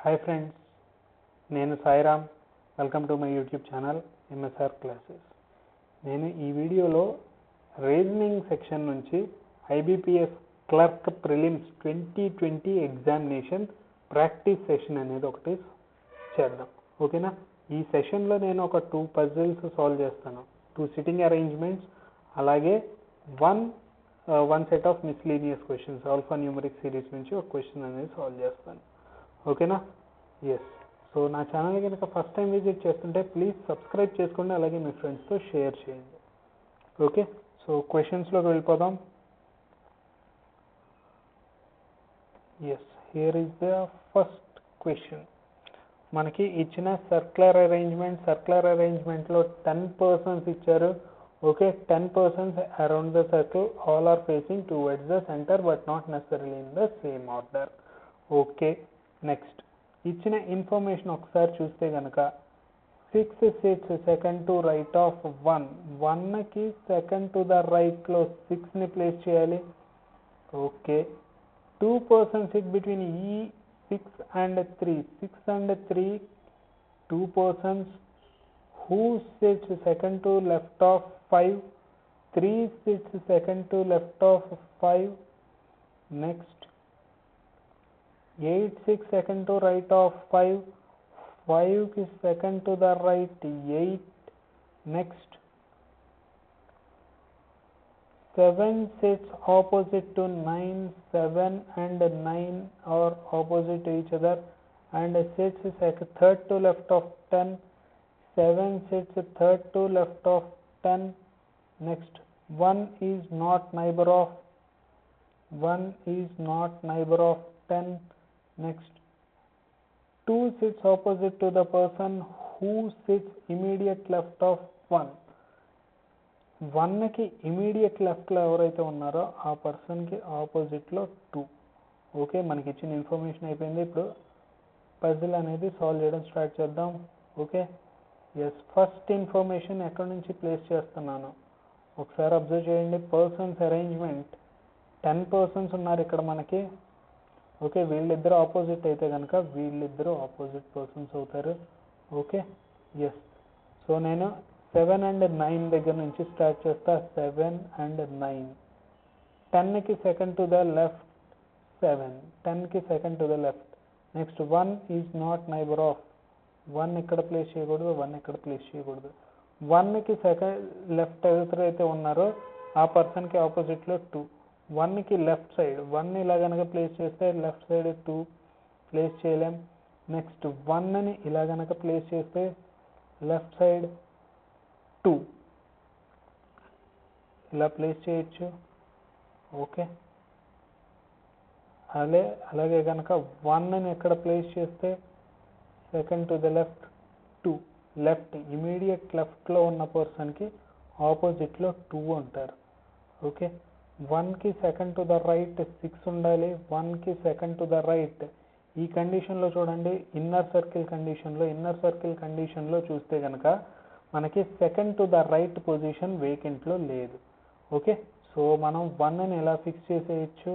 Hi friends, నేను Sairam. Welcome to my YouTube channel MSR classes. నేను ఈ వీడియోలో రీజనింగ్ సెక్షన్ నుంచి IBPS clerk prelims 2020 examination practice session అనేది ఒకటి చేద్దాం. ఓకేనా? ఈ సెషన్లో నేను ఒక 2 పజిల్స్ సాల్వ్ చేస్తాను. 2 సిట్టింగ్ అరేంజ్మెంట్స్, అలాగే one set of miscellaneous questions, alpha numeric series నుంచి ఒక క్వశ్చన్ అనేది సాల్వ్ చేస్తాను. ఓకేనా? ఎస్. సో నా ఛానల్ కనుక ఫస్ట్ టైం విజిట్ చేస్తుంటే ప్లీజ్ సబ్స్క్రైబ్ చేసుకోండి, అలాగే మీ ఫ్రెండ్స్తో షేర్ చేయండి. ఓకే, సో క్వశ్చన్స్లోకి వెళ్ళిపోదాం. Yes, here is the first question. మనకి ఇచ్చిన సర్క్యులర్ అరేంజ్మెంట్లో 10 పర్సన్స్ ఇచ్చారు. Okay, 10 persons around the circle, all are facing towards the centre but not necessarily in the same order. Okay, next ఇచ్చిన information ఒకసారి చూస్తే కనుక 6 seats second to right of 1కి second to the రైట్లో 6ని place చేయాలి. Okay, 2 persons sit between ఈ 6 and 3. 6 and 3, 2 persons who sits second to left of 5. 3 sits second to left of 5. Next, 8 6 second to right of 5. 5 is second to the right 8. Next, 7 sits opposite to 9. 7 and 9 are opposite to each other and sits third to left of 10. 7 sits third to left of 10. Next, 1 is not neighbor of 10. Next, 2 sits opposite to the person who sits immediate left of 1. 1కి immediate లెఫ్ట్లో ఎవరైతే ఉన్నారో ఆ పర్సన్కి ఆపోజిట్లో 2. Okay, మనకి ఇచ్చిన information అయిపోయింది. ఇప్పుడు పజిల్ అనేది సాల్వ్ చేయడం స్టార్ట్ చేద్దాం. ఓకే, ఎస్, ఫస్ట్ ఇన్ఫర్మేషన్ ఎక్కడి నుంచి ప్లేస్ చేస్తున్నాను ఒకసారి అబ్జర్వ్ చేయండి. పర్సన్స్ అరేంజ్మెంట్ 10 పర్సన్స్ ఉన్నారు ఇక్కడ మనకి. ఓకే, వీళ్ళిద్దరు ఆపోజిట్ అయితే కనుక వీళ్ళిద్దరూ ఆపోజిట్ పర్సన్స్ అవుతారు. Okay, yes. సో నేను 7 and 9 దగ్గర నుంచి స్టార్ట్ చేస్తా. 7 and 9. 10కి సెకండ్ టు ద లెఫ్ట్ 7. 10కి second to the left. Next, 1 is not neighbour of 1 ఇక్కడ ప్లేస్ చేయకూడదు, 1 ఇక్కడ ప్లేస్ చేయకూడదు. 1కి సెకండ్ లెఫ్ట్ ఎవరైతే ఉన్నారో ఆ పర్సన్కి ఆపోజిట్లో 2. 1కి లెఫ్ట్ సైడ్ 1 ఇలా కనుక ప్లేస్ చేస్తే లెఫ్ట్ సైడ్ 2 ప్లేస్ చేయలేం. నెక్స్ట్, 1ని ఇలా కనుక ప్లేస్ చేస్తే లెఫ్ట్ సైడ్ 2 ఇలా ప్లేస్ చేయొచ్చు. ఓకే, అలాగే కనుక 1ని ఎక్కడ ప్లేస్ చేస్తే second to the left 2. Left immediate లెఫ్ట్లో ఉన్న పర్సన్కి ఆపోజిట్లో 2 ఉంటారు. ఓకే, 1కి సెకండ్ టు ద రైట్ 6 ఉండాలి. 1కి సెకండ్ టు ద రైట్ ఈ కండిషన్లో చూడండి, ఇన్నర్ సర్కిల్ కండిషన్లో చూస్తే కనుక మనకి second to the right position వేకెంట్లో లేదు. ఓకే, సో మనం 1ని ఎలా ఫిక్స్ చేసేయచ్చు.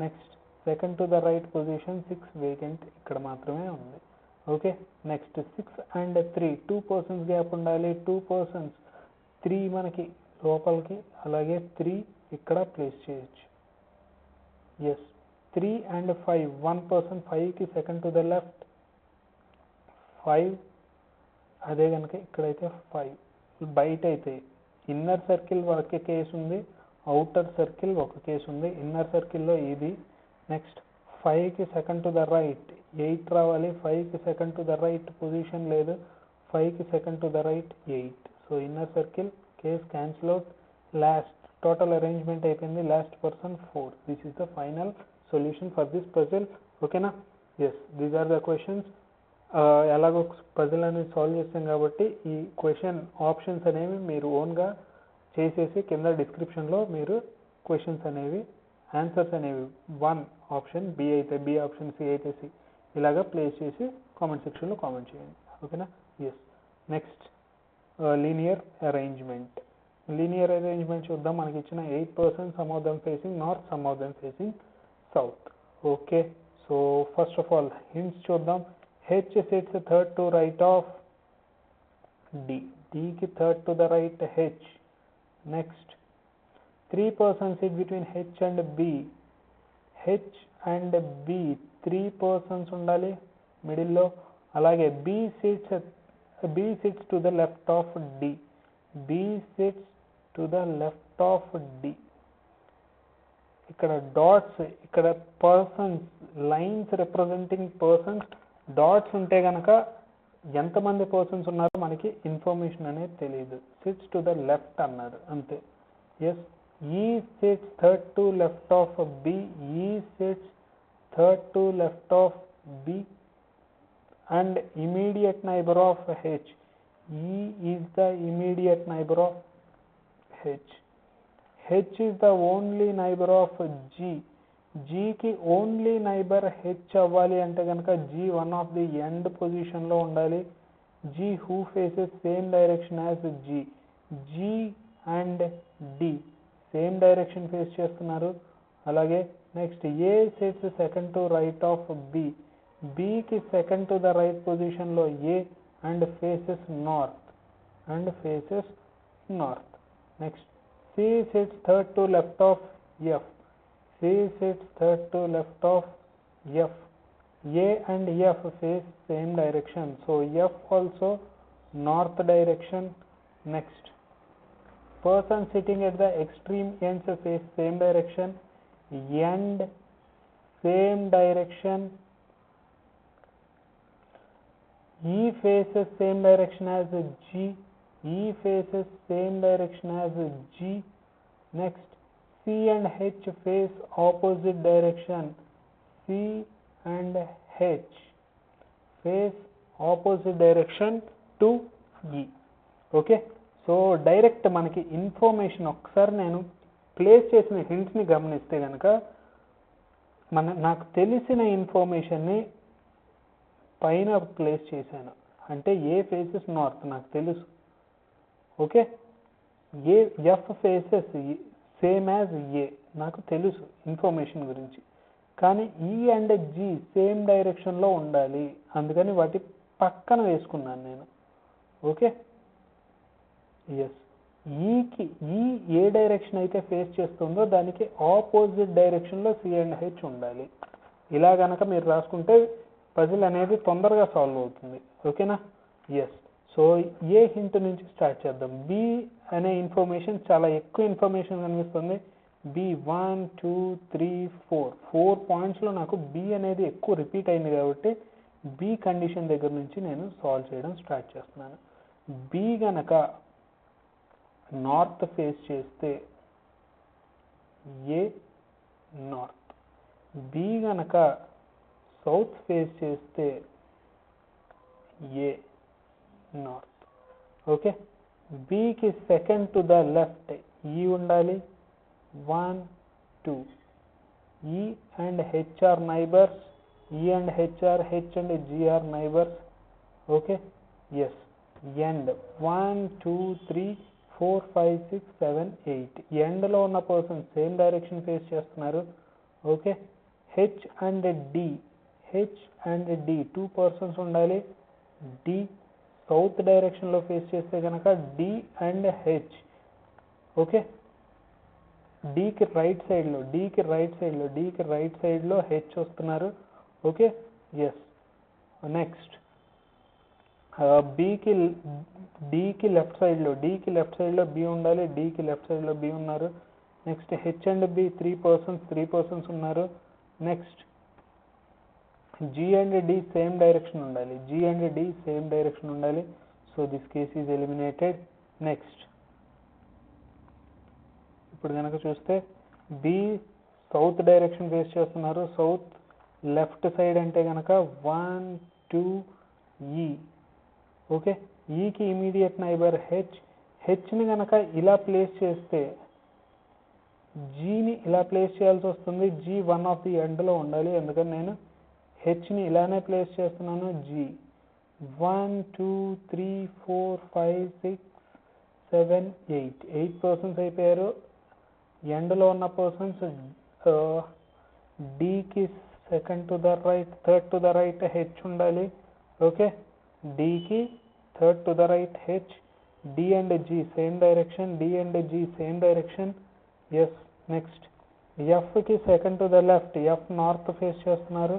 Next, second to the right position 6 vacant ఇక్కడ మాత్రమే ఉంది. Okay, next 6 and 3 2 persons gap ఉండాలి. 2 persons 3 మనకి లోపలికి, అలాగే 3 ఇక్కడ ప్లేస్ చేయొచ్చు. ఎస్, 3 and 5 1 person 5కి సెకండ్ టు ద లెఫ్ట్ 5. అదే కనుక ఇక్కడైతే 5. బయట అయితే ఇన్నర్ సర్కిల్ ఒక కేసు ఉంది, అవుటర్ సర్కిల్ ఒక కేసు ఉంది. ఇన్నర్ సర్కిల్లో ఇది. నెక్స్ట్, 5కి సెకండ్ టు ద రైట్ 8 రావాలి. 5కి second to the right position లేదు. 5కి second to the right 8. So inner circle case cancel out. Last total arrangement అయిపోయింది. Last person 4. This is the final solution for this puzzle. ఓకేనా? Yes, these are the questions. ఎలాగో puzzle అనేది solve చేస్తాం కాబట్టి ఈ question options అనేవి మీరు ఓన్గా చేసేసి కింద డిస్క్రిప్షన్లో మీరు క్వశ్చన్స్ అనేవి, ఆన్సర్స్ అనేవి 1 ఆప్షన్ బి అయితే బి, ఆప్షన్ సి అయితే సి, ఇలాగా ప్లేస్ చేసి కామెంట్ సెక్షన్లో కామెంట్ చేయండి. ఓకేనా? ఎస్. నెక్స్ట్, లీనియర్ అరేంజ్మెంట్ చూద్దాం. మనకి ఇచ్చిన 8 persons, some of them facing north, some of them facing south. Okay, so first of all hints చూద్దాం. H sits third to right of D. D ki third to the right H. Next, 3 persons sit between H and B. H and B 3 persons undali middle lo. Alage B sits to the left of D. B sits to the left of D. ఇక్కడ dots, ఇక్కడ persons, lines representing persons, dots ఉంటే కనుక ఎంతమంది persons ఉన్నారో మనకి information అనేది తెలియదు. Sits to the left అన్నారు అంతే. Yes, E sits third to left of B. E sits third to left of B and immediate neighbour of H. E is the immediate neighbour of H. H is the only neighbor of G. G ki only neighbor H అవ్వాలి అంటే కనుక G one of the end position లో ఉండాలి. G who faces same direction as G. G and D same direction face చేస్తున్నారు. అలాగే next A sits second to right of B. B కి second to the right position లో A and faces north. Next, C sits third to left of F. C sits third to left of F. A and F face same direction, so F also north direction. Next, person sitting at the extreme ends face same direction. End same direction. E faces same direction as G. E faces same direction as G. Next, C and H face opposite direction. C and H face opposite direction to E. Okay, so direct మనకి information ఒకసారి నేను place చేసిన హింట్స్ని గమనిస్తే కనుక నాకు తెలిసిన ఇన్ఫర్మేషన్ని పైన ప్లేస్ చేశాను. అంటే ఏ ఫేసెస్ నార్త్ నాకు తెలుసు. Okay, A F faces same as a నాకు తెలుసు ఇన్ఫర్మేషన్ గురించి. కానీ ఈ అండ్ జీ సేమ్ డైరెక్షన్లో ఉండాలి, అందుకని వాటి పక్కన వేసుకున్నాను నేను. ఓకే, ఎస్, ఈకి ఈ ఏ డైరెక్షన్ అయితే ఫేస్ చేస్తుందో దానికి ఆపోజిట్ డైరెక్షన్లో సి అండ్ హెచ్ ఉండాలి. ఇలా కనుక మీరు రాసుకుంటే పజిల్ అనేది తొందరగా సాల్వ్ అవుతుంది. ఓకేనా? ఎస్, సో ఏ హింట్ నుంచి స్టార్ట్ చేద్దాం. బి అనే ఇన్ఫర్మేషన్ చాలా ఎక్కువ ఇన్ఫర్మేషన్ కనిపిస్తుంది. బి 1 2 3 4 పాయింట్స్లో నాకు బి అనేది ఎక్కువ రిపీట్ అయింది కాబట్టి బి కండిషన్ దగ్గర నుంచి నేను సాల్వ్ చేయడం స్టార్ట్ చేస్తున్నాను. బి గనక నార్త్ ఫేస్ చేస్తే ఏ నార్త్, బి గనక సౌత్ ఫేస్ చేస్తే ఏ నార్త్. ఓకే, బికి second to the left E ఉండాలి. 1 2. E and H are neighbors. E and H and G are neighbors. Okay, yes. End 1 2 3 4 5 6 7 8. End లో ఉన్న person same direction face చేస్తున్నారు. Okay, H and D 2 persons ఉండాలి. D south డైరెక్షన్లో face చేస్తే కనుక D and H. Okay, డీకి right సైడ్లో H వస్తున్నారు. Okay, yes. నెక్స్ట్ డీకి లెఫ్ట్ సైడ్లో బి ఉండాలి. డీకి లెఫ్ట్ సైడ్లో బి ఉన్నారు. Next H and B three persons ఉన్నారు. Next G and D same direction ఉండాలి. So this case is eliminated. Next ఇప్పుడు కనుక చూస్తే బి సౌత్ డైరెక్షన్ ఫేస్ చేస్తున్నారు. సౌత్ లెఫ్ట్ సైడ్ అంటే కనుక 1 2 ఈ. ఓకే, ఈకి ఇమీడియట్ నైబర్ హెచ్ని కనుక ఇలా ప్లేస్ చేస్తే జీని ఇలా ప్లేస్ చేయాల్సి వస్తుంది. జీ వన్ ఆఫ్ ది ఎండ్లో ఉండాలి, అందుకని నేను హెచ్ని ఇలానే ప్లేస్ చేస్తున్నాను. జీ 1 2 3 4 5 6 7 8 పర్సన్స్ అయిపోయారు. ఎండ్లో ఉన్న పర్సన్స్ డీకి second to the right third to the right H ఉండాలి. Okay, D కి third to the right H, D and G same direction, D and G same direction. Yes, next F కి second to the left, F north face చేస్తున్నారు,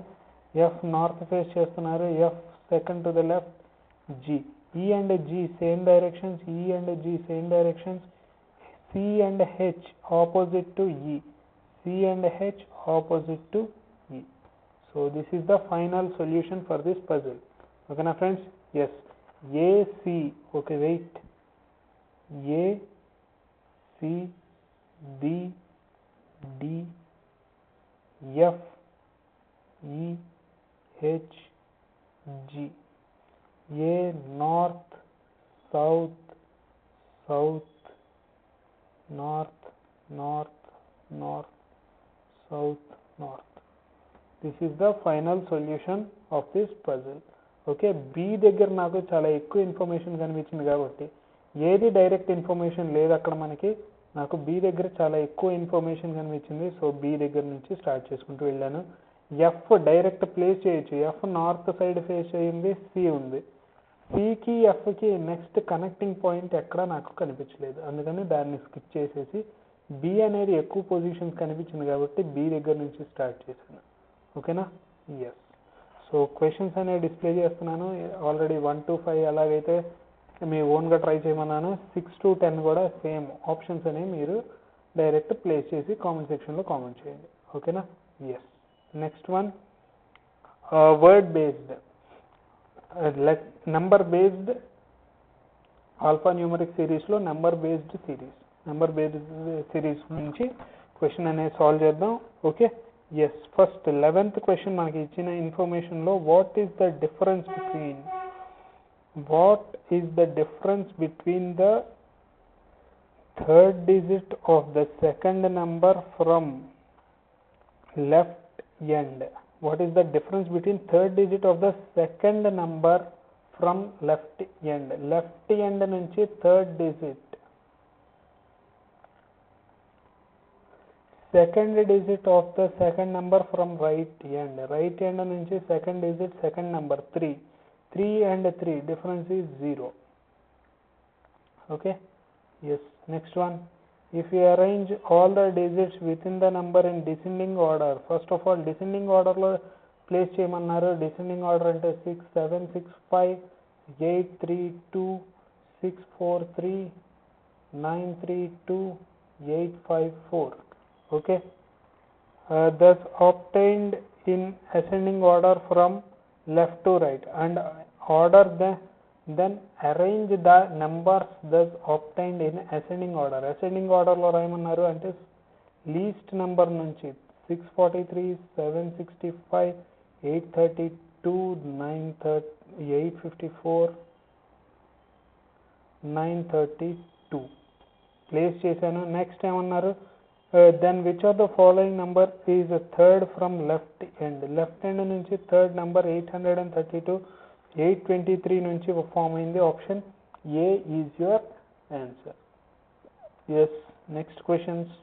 F north face చేస్తున్నారు, F second to the left, G. E and G same directions, E and G same directions, C and H opposite to E, C and H opposite to E. So this is the final solution for this puzzle. Okay na friends? Yes. A, C, okay wait, A, C, B, D, F, E, H, G. A north, south, south, north, north, north, south, north. This is the final solution of this puzzle. Okay, B దగ్గర నాకు చాలా ఎక్కువ information కనిపించింది కాబట్టి ఏది direct information లేదు అక్కడ మనకి, నాకు బి దగ్గర చాలా ఎక్కువ ఇన్ఫర్మేషన్ కనిపించింది. సో బి దగ్గర నుంచి స్టార్ట్ చేసుకుంటూ వెళ్ళాను. ఎఫ్ డైరెక్ట్ ప్లేస్ చేయొచ్చు, ఎఫ్ నార్త్ సైడ్ ఫేస్ చేయింది, సి ఉంది. సికి ఎఫ్కి నెక్స్ట్ కనెక్టింగ్ పాయింట్ ఎక్కడ నాకు కనిపించలేదు, అందుకని దాన్ని స్కిప్ చేసేసి బి అనేది ఎక్కువ పొజిషన్స్ కనిపించింది కాబట్టి బి దగ్గర నుంచి స్టార్ట్ చేశాను. ఓకేనా? ఎస్. సో క్వశ్చన్స్ అనేవి డిస్ప్లే చేస్తున్నాను. ఆల్రెడీ 1 to 5 అలాగైతే మీ ఓన్గా ట్రై చేయమన్నాను. 6 to 10 కూడా సేమ్ ఆప్షన్స్ అనేవి మీరు డైరెక్ట్ ప్లేస్ చేసి కామెంట్ సెక్షన్లో కామెంట్ చేయండి. ఓకేనా? Yes. Next one word based, number based alphanumeric సిరీస్లో నెంబర్ బేస్డ్ సిరీస్ నుంచి క్వశ్చన్ అనేది సాల్వ్ చేద్దాం. Okay, yes. First 11th question మనకి ఇచ్చిన ఇన్ఫర్మేషన్లో what is the difference between the third digit of the second number from left end. What is the difference between third digit of the second number from left end. Left end నుంచి third digit, second digit of the second number from right end. Right end నుంచి second digit second number 3 and 3 difference is 0. Okay, yes. Next one, if you arrange all the digits within the number in descending order, first of all descending order లో place చేయమన్నారు. descending order అంటే 6 7 6 5 8 3 2 6 4 3 9 3 2 8 5 4. Okay, thus obtained in ascending order from left to right, and order then arrange the numbers thus obtained in ascending order. ascending order లో రాయమన్నారు అంటే least number నుంచి 643 765 832 854 932 place చేశాను. Next ఏమన్నారు, then which of the following number is a third from left end. left end నుంచి third number 832 823 నుంచి form అయింది. Option A is your answer. Yes. Next questions.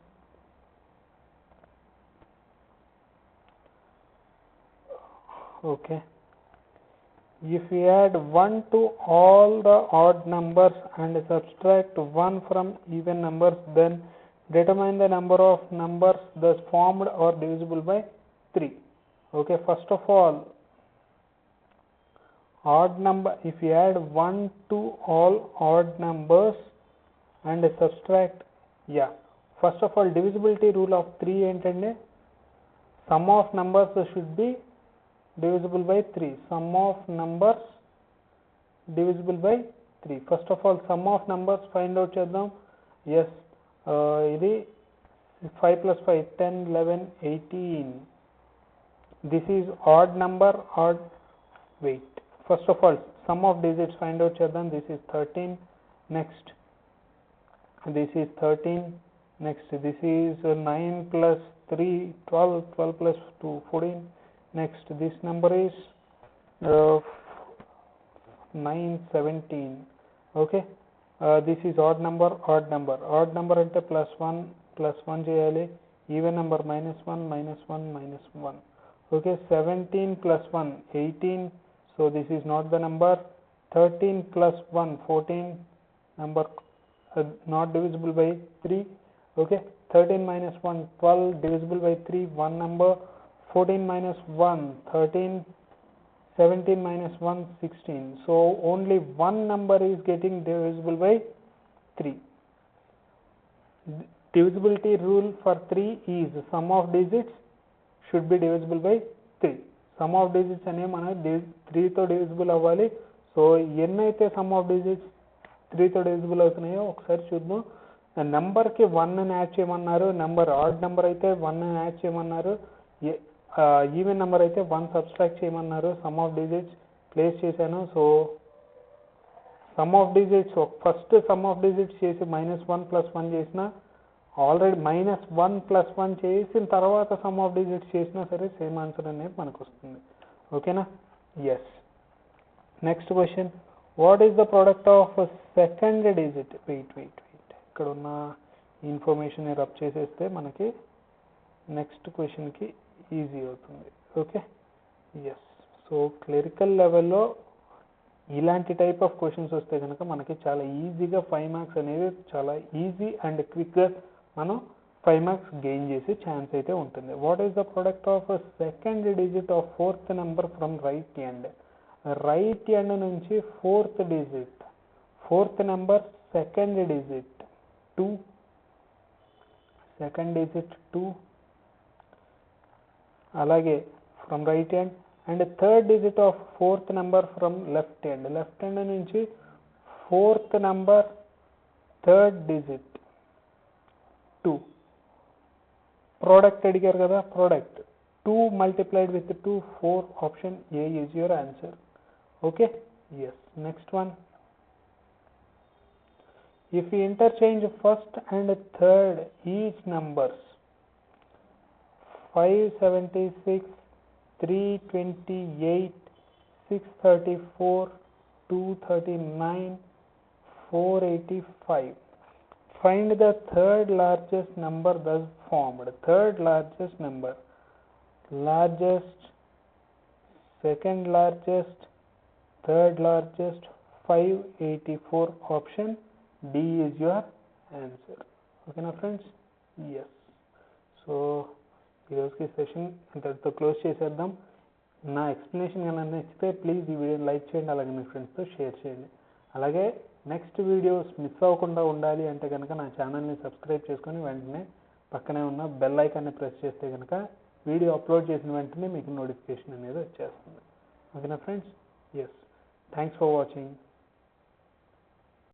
Okay, if you add 1 to all the odd numbers and subtract 1 from even numbers, then determine the number of numbers thus formed or divisible by 3. Okay, first of all odd number, if you add 1 to all odd numbers and subtract, first of all divisibility rule of 3 ఏంటంటే sum of numbers should be divisible by 3. sum of numbers divisible by 3. first of all sum of numbers find out చేద్దాం. yes, ఇది 5 plus 5 10 11 18. this is odd number, odd. wait, first of all sum of digits find out చేద్దాం. this is 13. next this is 13. next this is 9 plus 3 12 12 plus 2 14. next this number is 9 17. okay, this is odd number, odd number అంటే +1 చేయాలి, even number -1 -1 -1. okay, 17 plus 1 18. So this is not the number. 13 plus 1, 14 number not divisible by 3. Okay, 13 minus 1, 12 divisible by 3, 1 number. 14 minus 1, 13. 17 minus 1, 16. So only one number is getting divisible by 3. Divisibility rule for 3 is sum of digits should be divisible by 3. Sum of digits అనే మనకు 3 తో divisible అవ్వాలి. So ఎన్నైతే sum of digits 3 తో divisible అవుతున్నాయో ఒకసారి చూద్దాం. నెంబర్కి 1 యాడ్ చేయమన్నారు, నెంబర్ ఆడ్ నెంబర్ అయితే 1 యాడ్ చేయమన్నారు, ఈవెన్ నెంబర్ అయితే 1 సబ్స్ట్రాక్ట్ చేయమన్నారు. సమ్ ఆఫ్ డిజిట్స్ ప్లేస్ చేశాను. So some of digits first some of digits చేసి -1 + 1 చేసిన, ఆల్రెడీ -1 + 1 చేసిన తర్వాత సమ్ ఆఫ్ డిజిట్స్ చేసినా సరే సేమ్ ఆన్సర్ అనేది మనకు వస్తుంది. ఓకేనా? Yes. Next question, what is the product of second digit? Wait ఇక్కడ ఉన్న ఇన్ఫర్మేషన్ రబ్ చేసేస్తే మనకి నెక్స్ట్ క్వశ్చన్కి ఈజీ అవుతుంది. Okay, yes. సో క్లరికల్ లెవెల్లో ఇలాంటి టైప్ ఆఫ్ క్వశ్చన్స్ వస్తే కనుక మనకి చాలా ఈజీగా 5 మార్క్స్ అనేది చాలా ఈజీ అండ్ క్విక్గా మనం 5 మార్క్స్ గెయిన్ చేసే ఛాన్స్ అయితే ఉంటుంది. What is the product of second digit of fourth number from right end? Right end నుంచి fourth digit, fourth number second digit 2, second digit 2, అలాగే from right end. And third digit of fourth number from left end, left end నుంచి fourth number third digit 2. Product అడిగారు కదా, product 2 multiplied with 2, 4. Option A is your answer. Okay, yes. Next one, if we interchange first and third each numbers 576, 328, 634, 239, 485. Find the third largest number thus formed. Third largest number, largest, second largest, third largest, 584. Option D is your answer. Okay na friends? Yes. So ఈరోజుకి session ఇంతటితో close చేసేద్దాం. నా explanation కనుక నచ్చితే please ఈ వీడియోని like చేయండి, అలాగే మీ ఫ్రెండ్స్తో షేర్ చేయండి. అలాగే నెక్స్ట్ వీడియోస్ మిస్ అవ్వకుండా ఉండాలి అంటే కనుక నా ఛానల్ని సబ్స్క్రైబ్ చేసుకొని వెంటనే పక్కనే ఉన్న బెల్ ఐకాన్ని ప్రెస్ చేస్తే కనుక వీడియో అప్లోడ్ చేసిన వెంటనే మీకు నోటిఫికేషన్ అనేది వచ్చేస్తుంది. ఓకేనా friends? Yes. Thanks for watching.